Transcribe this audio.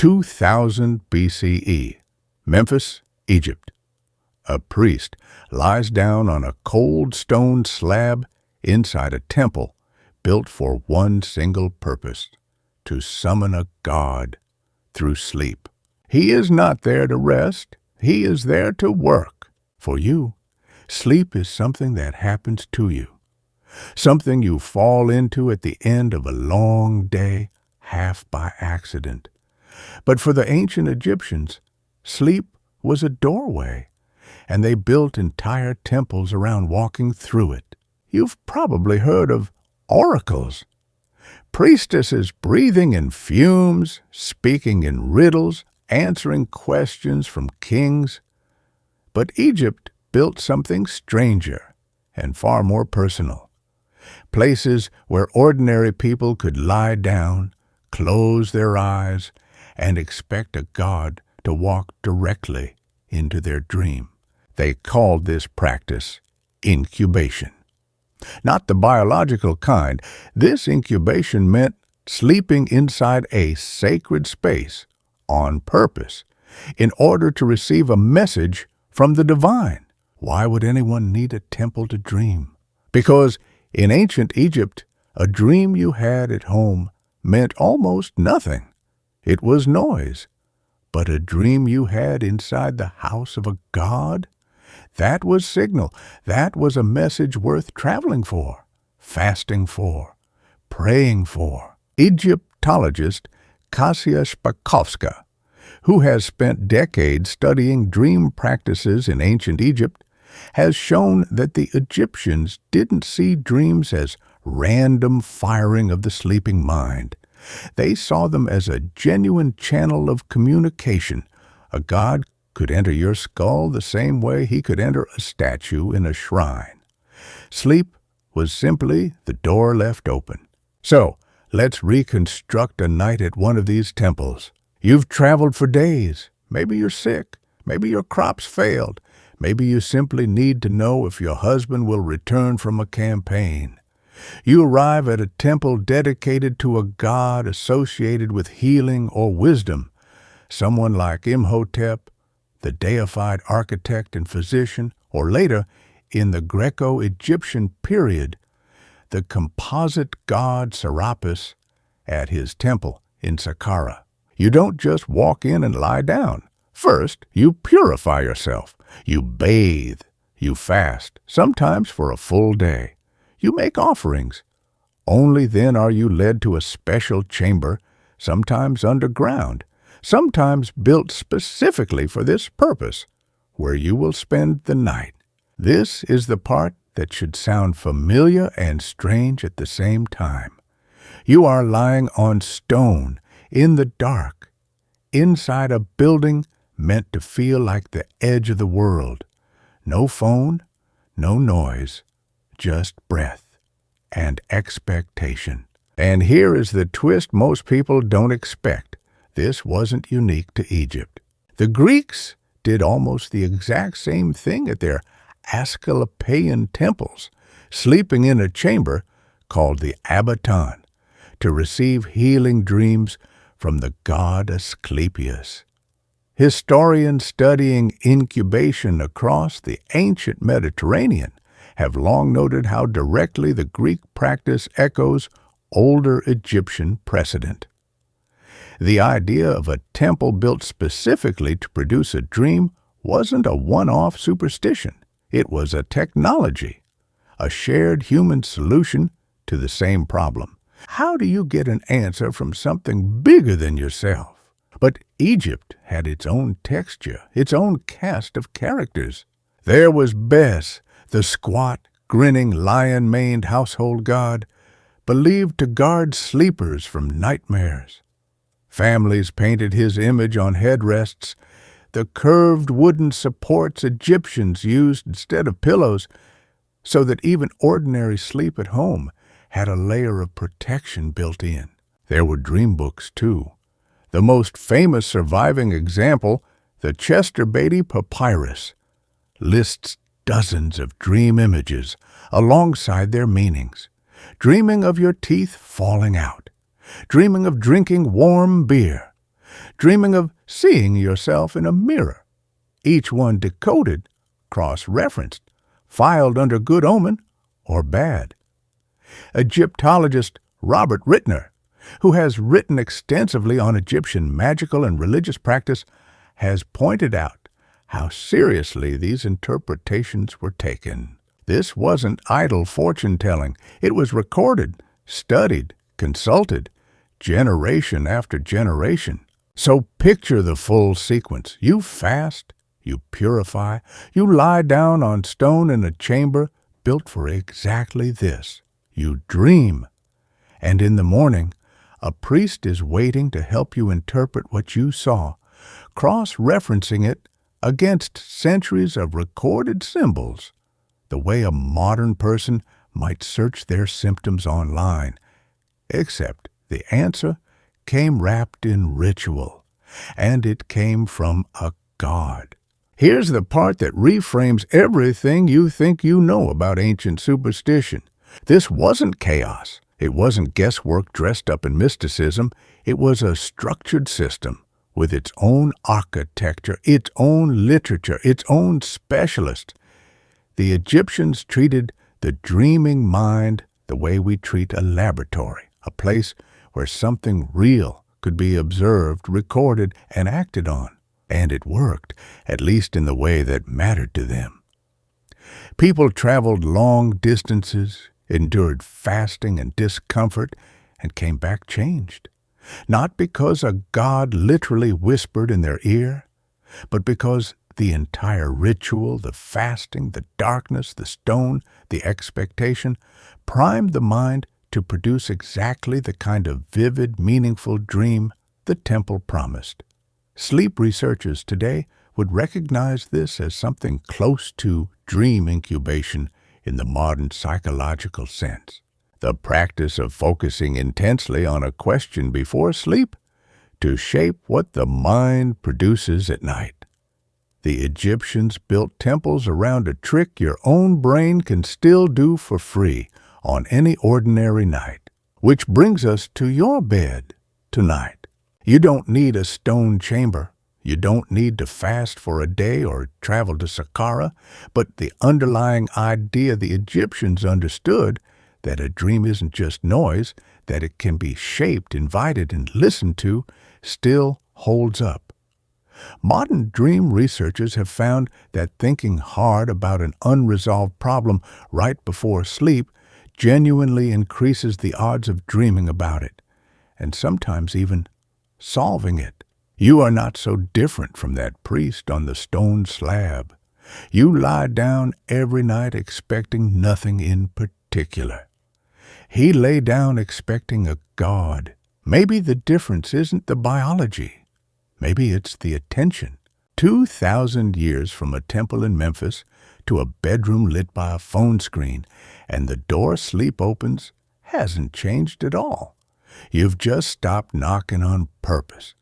2000 BCE, Memphis, Egypt. A priest lies down on a cold stone slab inside a temple built for one single purpose: to summon a god through sleep. He is not there to rest. He is there to work. For you, sleep is something that happens to you, something you fall into at the end of a long day, half by accident. But for the ancient Egyptians, sleep was a doorway, and they built entire temples around walking through it. You've probably heard of oracles. Priestesses breathing in fumes, speaking in riddles, answering questions from kings. But Egypt built something stranger and far more personal. Places where ordinary people could lie down, close their eyes, and expect a god to walk directly into their dream. They called this practice incubation. Not the biological kind. This incubation meant sleeping inside a sacred space on purpose in order to receive a message from the divine. Why would anyone need a temple to dream? Because in ancient Egypt, a dream you had at home meant almost nothing. It was noise. But a dream you had inside the house of a god? That was signal. That was a message worth traveling for, fasting for, praying for. Egyptologist Kasia Spakowska, who has spent decades studying dream practices in ancient Egypt, has shown that the Egyptians didn't see dreams as random firing of the sleeping mind. They saw them as a genuine channel of communication. A god could enter your skull the same way he could enter a statue in a shrine. Sleep was simply the door left open. So, let's reconstruct a night at one of these temples. You've traveled for days. Maybe you're sick. Maybe your crops failed. Maybe you simply need to know if your husband will return from a campaign. You arrive at a temple dedicated to a god associated with healing or wisdom, someone like Imhotep, the deified architect and physician, or later, in the Greco-Egyptian period, the composite god Serapis at his temple in Saqqara. You don't just walk in and lie down. First, you purify yourself. You bathe. You fast, sometimes for a full day. You make offerings. Only then are you led to a special chamber, sometimes underground, sometimes built specifically for this purpose, where you will spend the night. This is the part that should sound familiar and strange at the same time. You are lying on stone, in the dark, inside a building meant to feel like the edge of the world. No phone, no noise, just breath and expectation. And here is the twist most people don't expect. This wasn't unique to Egypt. The Greeks did almost the exact same thing at their Asclepeion temples, sleeping in a chamber called the Abaton to receive healing dreams from the god Asclepius. Historians studying incubation across the ancient Mediterranean have long noted how directly the Greek practice echoes older Egyptian precedent. The idea of a temple built specifically to produce a dream wasn't a one-off superstition. It was a technology, a shared human solution to the same problem. How do you get an answer from something bigger than yourself? But Egypt had its own texture, its own cast of characters. There was Bes, the squat, grinning, lion-maned household god, believed to guard sleepers from nightmares. Families painted his image on headrests, the curved wooden supports Egyptians used instead of pillows, so that even ordinary sleep at home had a layer of protection built in. There were dream books, too. The most famous surviving example, the Chester Beatty Papyrus, lists dozens of dream images alongside their meanings. Dreaming of your teeth falling out. Dreaming of drinking warm beer. dreaming of seeing yourself in a mirror, each one decoded, cross-referenced, filed under good omen or bad. Egyptologist Robert Rittner, who has written extensively on Egyptian magical and religious practice, has pointed out how seriously these interpretations were taken. This wasn't idle fortune-telling. It was recorded, studied, consulted, generation after generation. So picture the full sequence. You fast, you purify, you lie down on stone in a chamber built for exactly this. You dream. And in the morning, a priest is waiting to help you interpret what you saw, cross-referencing it against centuries of recorded symbols, the way a modern person might search their symptoms online, except the answer came wrapped in ritual, and it came from a god. Here's the part that reframes everything you think you know about ancient superstition. This wasn't chaos. It wasn't guesswork dressed up in mysticism. It was a structured system with its own architecture, its own literature, its own specialists. The Egyptians treated the dreaming mind the way we treat a laboratory, a place where something real could be observed, recorded, and acted on. And it worked, at least in the way that mattered to them. People traveled long distances, endured fasting and discomfort, and came back changed. Not because a god literally whispered in their ear, but because the entire ritual, the fasting, the darkness, the stone, the expectation, primed the mind to produce exactly the kind of vivid, meaningful dream the temple promised. Sleep researchers today would recognize this as something close to dream incubation in the modern psychological sense. The practice of focusing intensely on a question before sleep to shape what the mind produces at night. The Egyptians built temples around a trick your own brain can still do for free on any ordinary night. Which brings us to your bed tonight. You don't need a stone chamber. You don't need to fast for a day or travel to Saqqara, but the underlying idea the Egyptians understood, that a dream isn't just noise, that it can be shaped, invited, and listened to, still holds up. Modern dream researchers have found that thinking hard about an unresolved problem right before sleep genuinely increases the odds of dreaming about it, and sometimes even solving it. You are not so different from that priest on the stone slab. You lie down every night expecting nothing in particular. He lay down expecting a god. Maybe the difference isn't the biology. Maybe it's the attention. 2,000 years from a temple in Memphis to a bedroom lit by a phone screen, and the door sleep opens hasn't changed at all. You've just stopped knocking on purpose.